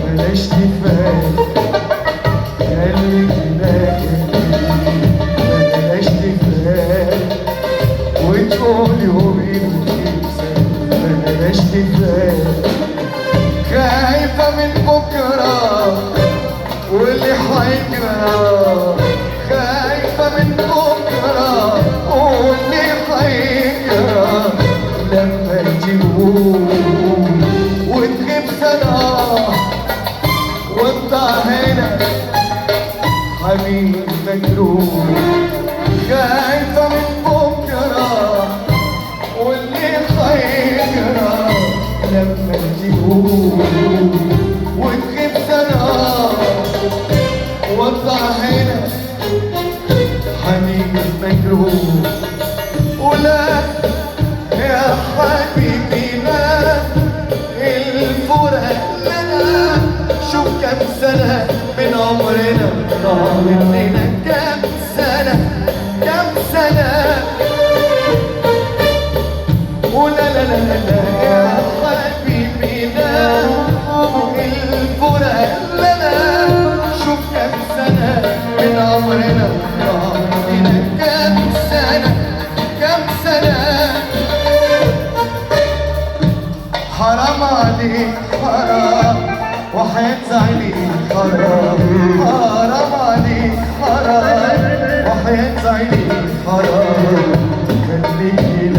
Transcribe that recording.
بلاش تفهم خليك بلاش تفهم وتقول يومين بلاش تفهم خايفة من بكرة واللي حيجرى خايفة من بكرة واللي حيجرى لما تقول وتغيب سنة وانت هنا حبيب مجروح خايفة من بكرة واللي حيجرى لما تقول وتغيب سنة وانت هنا حبيب مجروح ولا يا حبيبي لا الفرق لنا شوف كم سنة من عمرنا ضاع مننا كم سنة كم سنة ولا لا لا لا يا حبيبي لا الفرق لنا شوف كم سنة من عمرنا ضاع مننا كم سنة كم سنة حرام عليك حرام وحياة زعلي حرام حرام عليك حرام وحياة زعلي حرام خليك